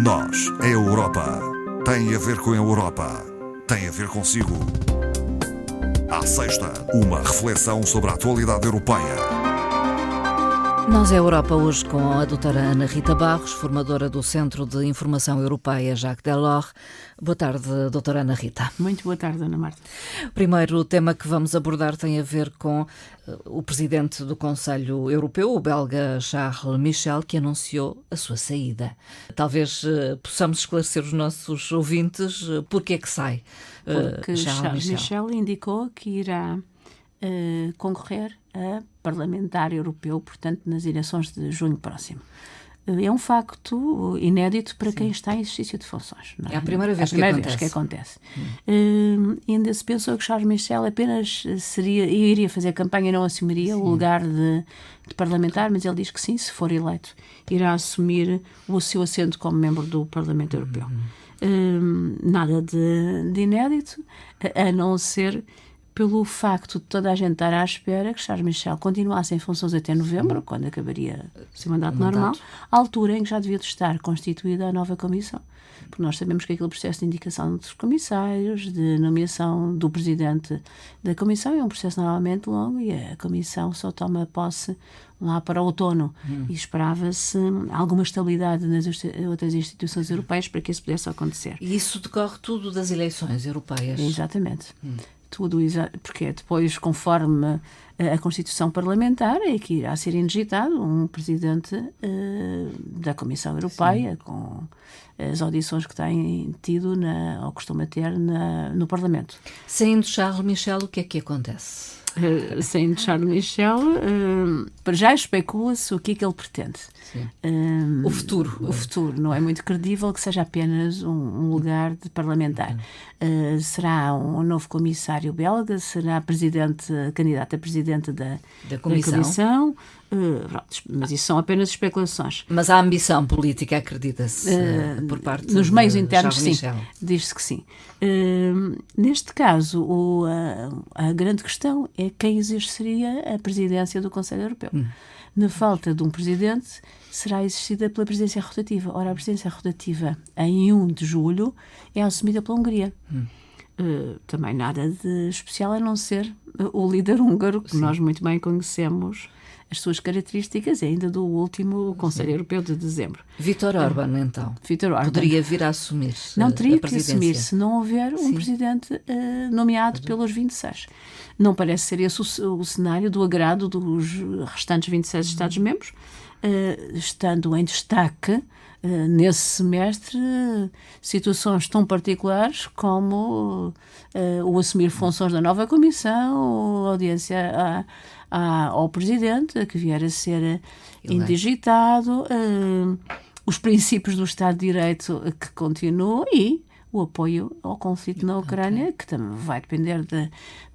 Nós, a Europa, tem a ver com a Europa, tem a ver consigo. À sexta, uma reflexão sobre a atualidade europeia. Nós é Europa hoje com a doutora Ana Rita Barros, formadora do Centro de Informação Europeia Jacques Delors. Boa tarde, doutora Ana Rita. Muito boa tarde, Ana Marta. Primeiro, o tema que vamos abordar tem a ver com o presidente do Conselho Europeu, o belga Charles Michel, que anunciou a sua saída. Talvez possamos esclarecer os nossos ouvintes porque é que sai. Porque Charles Michel indicou que irá concorrer a parlamentar europeu, portanto, nas eleições de junho próximo. É um facto inédito para quem está em exercício de funções. Não é? É a primeira vez que acontece. Ainda se pensou que Charles Michel apenas iria fazer campanha e não assumiria o lugar de parlamentar, mas ele diz que sim, se for eleito, irá assumir o seu assento como membro do Parlamento Europeu. Nada de inédito, a não ser pelo facto de toda a gente estar à espera que Charles Michel continuasse em funções até novembro, quando acabaria o seu mandato normal, à altura em que já devia estar constituída a nova comissão. Porque nós sabemos que aquele processo de indicação dos comissários, de nomeação do presidente da comissão, é um processo normalmente longo e a comissão só toma posse lá para o outono. E esperava-se alguma estabilidade nas outras instituições europeias para que isso pudesse acontecer. E isso decorre tudo das eleições europeias. Exatamente. Tudo porque depois, conforme a Constituição Parlamentar, é que irá ser indigitado um presidente da Comissão Europeia, com as audições que tem tido, ou costuma ter, no Parlamento. Saindo Charles Michel, o que é que acontece? Saindo Charles Michel, para já especula-se o que é que ele pretende. O futuro. O futuro. Não é muito credível que seja apenas um lugar de parlamentar. Será um novo comissário belga? Será candidato a presidente da comissão? Mas isso são apenas especulações. Mas há ambição política, acredita-se, por parte nos meios internos, Charles sim. Michel. Diz-se que sim. Neste caso, a grande questão é quem exerceria a presidência do Conselho Europeu. Na falta de um presidente, será exercida pela presidência rotativa. Ora, a presidência rotativa, em 1 de julho, é assumida pela Hungria. Também nada de especial, a não ser o líder húngaro, que nós muito bem conhecemos as suas características, ainda do último Conselho Europeu de dezembro. Vítor Orbán, então, Orbán poderia vir a assumir não teria a presidência. que assumir se não houver um presidente nomeado pelos 26. Não parece ser esse o cenário do agrado dos restantes 26 Estados-membros, estando em destaque nesse semestre situações tão particulares como o assumir funções da nova Comissão, a audiência ao Presidente, que vier a ser indigitado, os princípios do Estado de Direito que continuam e o apoio ao conflito na Ucrânia, que também vai depender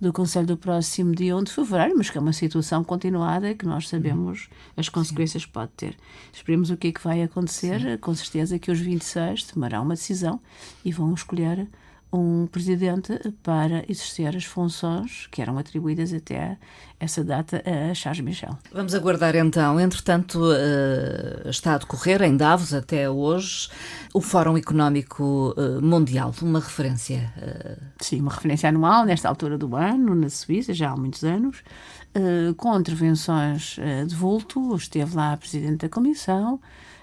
do Conselho do próximo dia 1 de fevereiro, mas que é uma situação continuada e que nós sabemos as consequências que pode ter. Esperemos o que é que vai acontecer. Com certeza que os 26 tomarão uma decisão e vão escolher um presidente para exercer as funções que eram atribuídas até essa data a Charles Michel. Vamos aguardar então. Entretanto, está a decorrer em Davos até hoje o Fórum Económico Mundial, uma referência. Sim, uma referência anual nesta altura do ano, na Suíça, já há muitos anos, com intervenções de vulto. Esteve lá a Presidente da Comissão,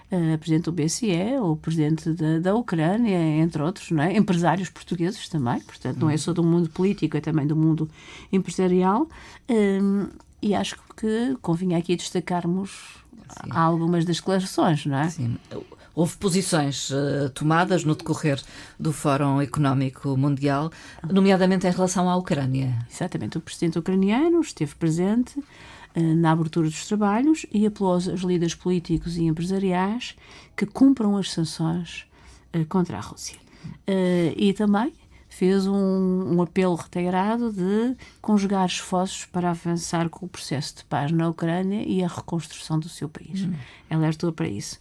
a Presidente do BCE, o Presidente da Ucrânia, entre outros, não é? Empresários portugueses também, portanto não é só do mundo político, é também do mundo empresarial, e acho que convinha aqui destacarmos algumas das declarações, não é? Sim. Houve posições tomadas no decorrer do Fórum Económico Mundial, nomeadamente em relação à Ucrânia. Exatamente, o Presidente ucraniano esteve presente na abertura dos trabalhos e apelou aos líderes políticos e empresariais que cumpram as sanções contra a Rússia. E também fez um apelo reiterado de conjugar esforços para avançar com o processo de paz na Ucrânia e a reconstrução do seu país. Alertou para isso.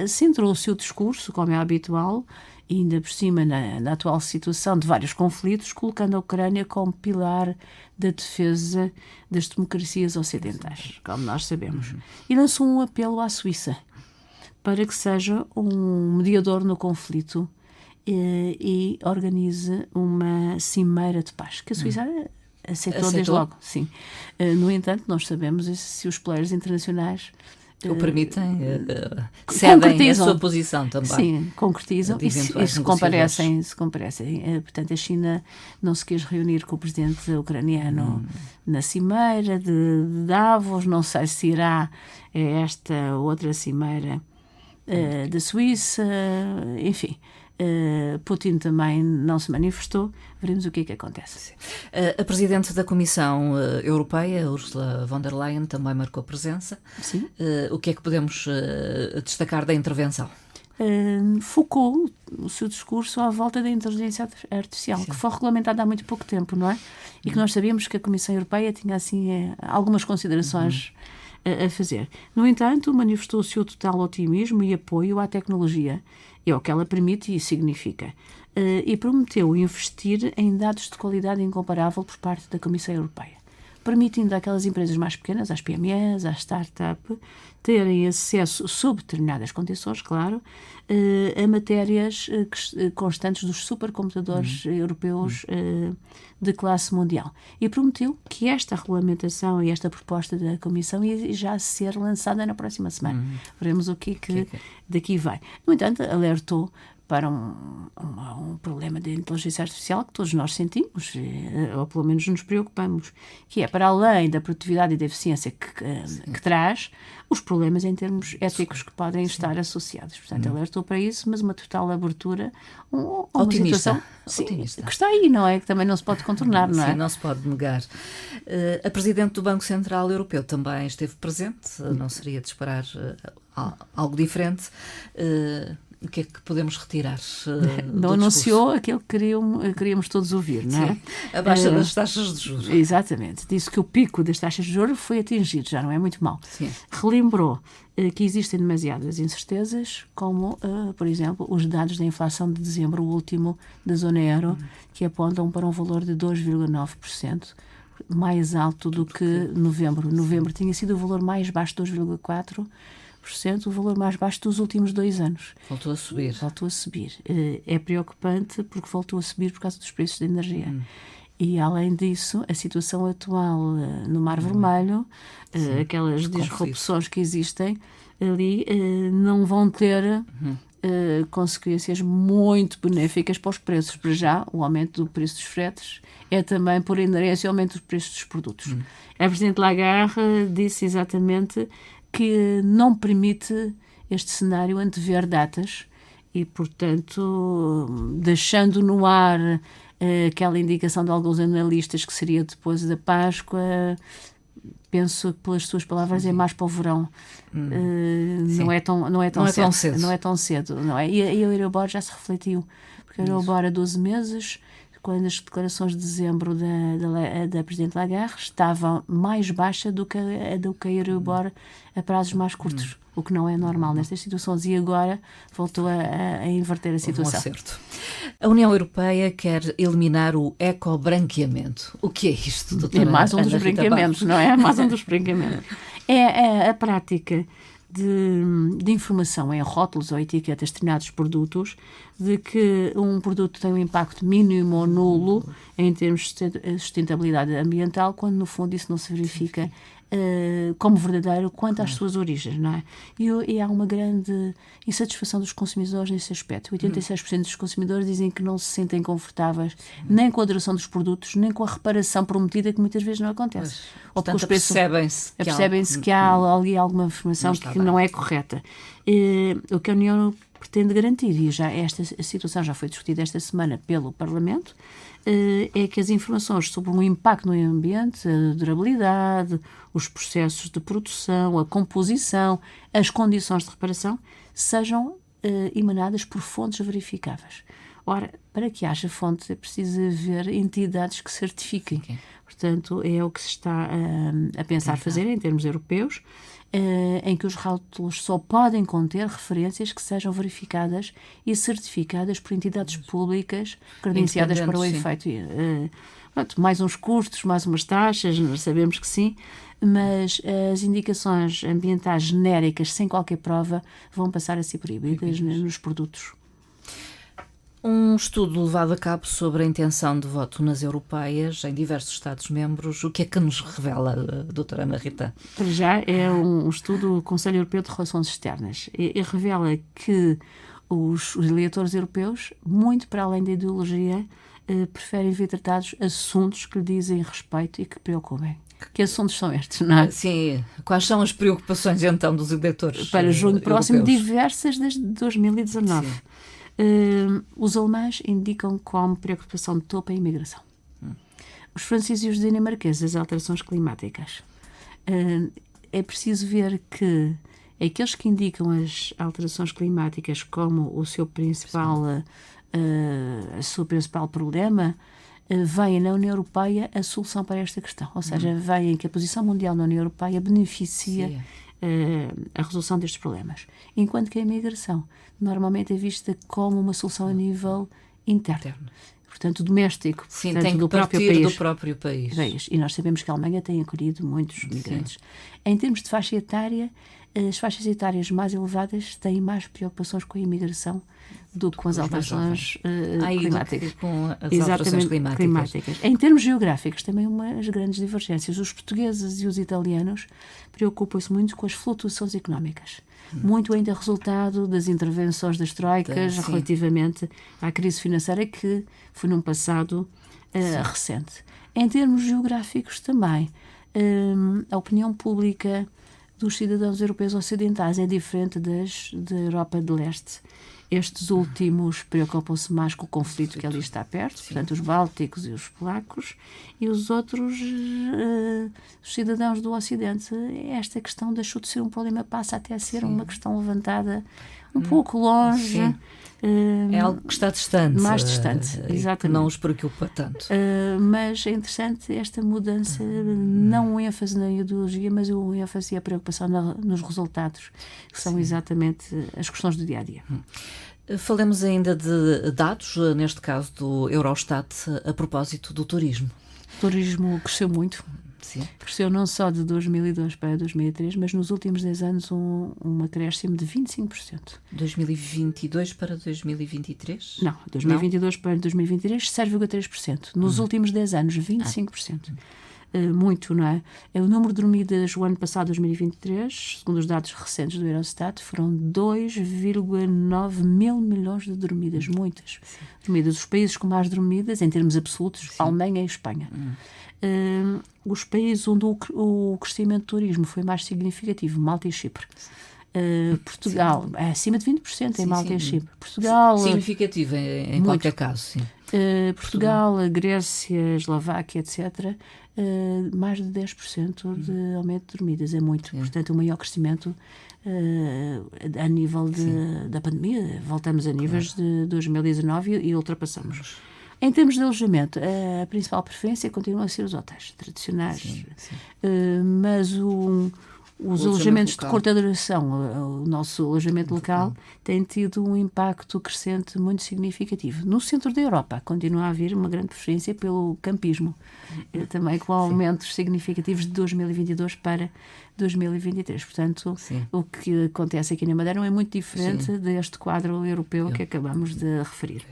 Centrou o seu discurso, como é habitual, e ainda por cima na atual situação de vários conflitos, colocando a Ucrânia como pilar da defesa das democracias ocidentais, como nós sabemos. E lançou um apelo à Suíça para que seja um mediador no conflito e organize uma cimeira de paz, que a Suíça aceitou desde logo. Sim. No entanto, nós sabemos se os players internacionais o permitem, cedem a sua posição também. Sim, concretizam e se comparecem. Portanto, a China não se quis reunir com o presidente ucraniano na cimeira de Davos, não sei se irá a esta outra cimeira da Suíça, enfim. Putin também não se manifestou. Veremos o que é que acontece. A Presidente da Comissão Europeia, Ursula von der Leyen, também marcou presença. Sim. O que é que podemos destacar da intervenção? Focou o seu discurso à volta da inteligência artificial, que foi regulamentada há muito pouco tempo, não é? E que nós sabíamos que a Comissão Europeia tinha, assim, algumas considerações a fazer. No entanto, manifestou o seu total otimismo e apoio à tecnologia, e ao que ela permite e significa, e prometeu investir em dados de qualidade incomparável por parte da Comissão Europeia, permitindo àquelas empresas mais pequenas, às PMEs, às startups, terem acesso, sob determinadas condições, claro, a matérias constantes dos supercomputadores europeus de classe mundial. E prometeu que esta regulamentação e esta proposta da Comissão ia já ser lançada na próxima semana. Veremos o que daqui vai. No entanto, alertou para um problema de inteligência artificial que todos nós sentimos, ou pelo menos nos preocupamos, que é, para além da produtividade e da eficiência que traz, os problemas em termos éticos que podem estar associados. Portanto, alertou para isso, mas uma total abertura, uma situação otimista. Que está aí, não é? Que também não se pode contornar, não é? Sim, não se pode negar. A Presidente do Banco Central Europeu também esteve presente, não seria de esperar algo diferente. O que é que podemos retirar? Não anunciou aquilo que queríamos todos ouvir, não é? Sim, a baixa das taxas de juros. Exatamente. Disse que o pico das taxas de juros foi atingido, já não é muito mal. Sim. Relembrou que existem demasiadas incertezas, como, por exemplo, os dados da inflação de dezembro, o último da zona euro, que apontam para um valor de 2,9%, mais alto do que novembro. Novembro tinha sido o valor mais baixo, 2,4%. O valor mais baixo dos últimos 2 anos. Voltou a subir. Voltou a subir. É preocupante porque voltou a subir por causa dos preços da energia. E, além disso, a situação atual no Mar Vermelho, aquelas disrupções que existem ali, não vão ter consequências muito benéficas para os preços. Para já, o aumento do preço dos fretes é também, por inerência, o aumento do preço dos produtos. A Presidente Lagarde disse exatamente que não permite este cenário antever datas e, portanto, deixando no ar aquela indicação de alguns analistas que seria depois da Páscoa, penso que, pelas suas palavras, é mais para o verão. Não é tão cedo. Não é? E a Euribor já se refletiu, porque a Euribor há 12 meses, quando as declarações de dezembro da Presidente Lagarde estavam mais baixa do que a Euribor a prazos mais curtos, o que não é normal nestas situações, e agora voltou a inverter a situação. Certo. A União Europeia quer eliminar o ecobranqueamento. O que é isto, doutora? É mais um dos branqueamentos, não é? Mais um dos branqueamentos. É a prática de informação em rótulos ou etiquetas de determinados produtos, de que um produto tem um impacto mínimo ou nulo em termos de sustentabilidade ambiental, quando no fundo isso não se verifica como verdadeiro quanto às suas origens, não é? E há uma grande insatisfação dos consumidores nesse aspecto. 86% dos consumidores dizem que não se sentem confortáveis nem com a duração dos produtos, nem com a reparação prometida, que muitas vezes não acontece. Ou portanto, percebem-se que há ali alguma informação que não é correta. O que a União pretende garantir, e esta situação já foi discutida esta semana pelo Parlamento, é que as informações sobre o impacto no meio ambiente, a durabilidade, os processos de produção, a composição, as condições de reparação, sejam emanadas por fontes verificáveis. Ora, para que haja fontes é preciso haver entidades que certifiquem. Okay. Portanto, é o que se está a pensar fazer em termos europeus, em que os rótulos só podem conter referências que sejam verificadas e certificadas por entidades públicas credenciadas para o efeito. Mais uns custos, mais umas taxas, sabemos que sim, mas as indicações ambientais genéricas, sem qualquer prova, vão passar a ser proibidas nos produtos. Um estudo levado a cabo sobre a intenção de voto nas europeias em diversos Estados-membros, o que é que nos revela, doutora Ana Rita? Para já é um estudo do Conselho Europeu de Relações Externas e revela que os eleitores europeus, muito para além da ideologia, preferem ver tratados assuntos que lhe dizem respeito e que preocupem. Que assuntos são estes, não é? Sim, quais são as preocupações então dos eleitores para junho próximo, europeus? Diversas desde 2019. Os alemães indicam como preocupação de topo a imigração. Os franceses e os dinamarqueses, as alterações climáticas. É preciso ver que aqueles que indicam as alterações climáticas como o seu principal problema, veem na União Europeia a solução para esta questão. Ou seja, veem que a posição mundial na União Europeia beneficia a resolução destes problemas. Enquanto que a imigração normalmente é vista como uma solução a nível interno. Portanto, doméstico. Sim, portanto, tem que do próprio país. E nós sabemos que a Alemanha tem acolhido muitos migrantes. Em termos de faixa etária, as faixas etárias mais elevadas têm mais preocupações com a imigração do que com as alterações climáticas. Com as alterações climáticas. Em termos geográficos, também umas grandes divergências. Os portugueses e os italianos preocupam-se muito com as flutuações económicas. Muito ainda resultado das intervenções das troicas relativamente à crise financeira que foi num passado recente. Em termos geográficos também, a opinião pública dos cidadãos europeus ocidentais é diferente da Europa de Leste. Estes últimos preocupam-se mais com o conflito que ali está perto, portanto, os bálticos e os polacos, e os outros, os cidadãos do Ocidente, esta questão deixou de ser um problema, passa até a ser uma questão levantada um pouco longe. É algo que está distante. Mais distante, exatamente. Que não os preocupa tanto. Mas é interessante esta mudança, não um ênfase na ideologia, mas um ênfase e a preocupação nos resultados, que são exatamente as questões do dia-a-dia. Falemos ainda de dados, neste caso do Eurostat, a propósito do turismo. O turismo cresceu muito. Sim. Cresceu não só de 2002 para 2003, mas nos últimos 10 anos um acréscimo de 25%. 2022 para 2023? Não, 2022 para 2023, 7,3%. Nos últimos 10 anos, 25%. Muito, não é? O número de dormidas o ano passado, 2023, segundo os dados recentes do Eurostat, foram 2,9 mil milhões de dormidas. Muitas dormidas. Os países com mais dormidas, em termos absolutos, Alemanha e Espanha. Os países onde o crescimento do turismo foi mais significativo, Malta e Chipre. Portugal, acima de 20% em Malta e Chipre. Portugal, significativo em qualquer caso, sim. Portugal, Grécia, Eslováquia, etc., mais de 10% de aumento de dormidas. É muito. Portanto, o maior crescimento a nível da pandemia. Voltamos a níveis de 2019 e ultrapassamos. Em termos de alojamento, a principal preferência continua a ser os hotéis tradicionais. Mas os alojamentos de curta duração, o nosso alojamento local, tem tido um impacto crescente muito significativo. No centro da Europa, continua a haver uma grande preferência pelo campismo, também com aumentos significativos de 2022 para 2023. Portanto, o que acontece aqui na Madeira não é muito diferente deste quadro europeu que acabamos de referir.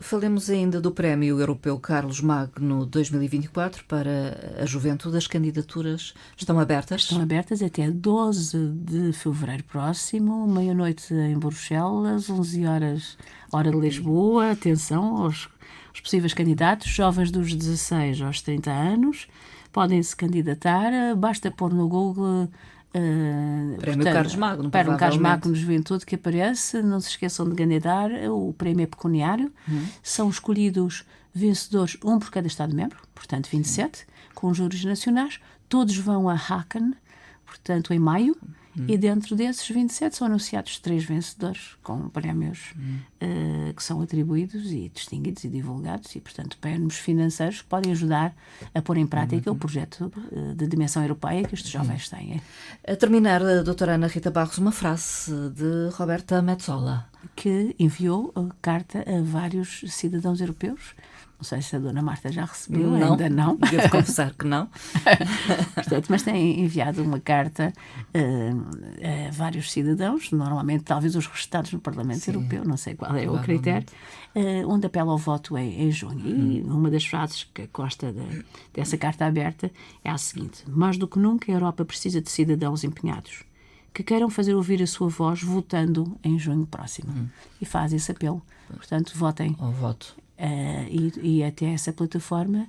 Falemos ainda do Prémio Europeu Carlos Magno 2024 para a juventude. As candidaturas estão abertas? Estão abertas até 12 de fevereiro próximo, meia-noite em Bruxelas, 11 horas, hora de Lisboa. Atenção aos possíveis candidatos, jovens dos 16 aos 30 anos, podem-se candidatar, basta pôr no Google... Prémio Carlos Magno, para um Carlos Magno de Juventude que aparece. Não se esqueçam de candidatar. O prémio é pecuniário. São escolhidos vencedores, um por cada Estado-membro, portanto 27, com juros nacionais. Todos vão a Haken, portanto em maio, e dentro desses 27 são anunciados 3 vencedores com prémios que são atribuídos e distinguidos e divulgados, e portanto prémios financeiros que podem ajudar a pôr em prática o projeto de dimensão europeia que estes jovens têm. A terminar, a doutora Ana Rita Barros, uma frase de Roberta Metsola, que enviou a carta a vários cidadãos europeus Não sei se a Dona Marta já recebeu, Não, ainda não. Devo confessar que não. Portanto, mas tem enviado uma carta a vários cidadãos, normalmente talvez os registrados no Parlamento Europeu, não sei qual é o critério, onde apela ao voto em junho. E uma das frases que consta dessa carta aberta é a seguinte: mais do que nunca a Europa precisa de cidadãos empenhados que queiram fazer ouvir a sua voz votando em junho próximo. E faz esse apelo. Portanto, votem. Ao voto. E até essa plataforma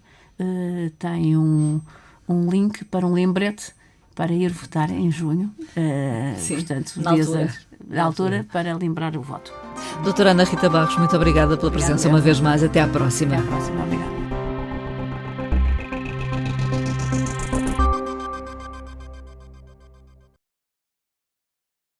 tem um link para um lembrete para ir votar em junho. Sim, Portanto, na altura para lembrar o voto. Doutora Ana Rita Barros, muito obrigada pela presença uma vez mais. Até à próxima. Até à próxima. Obrigada.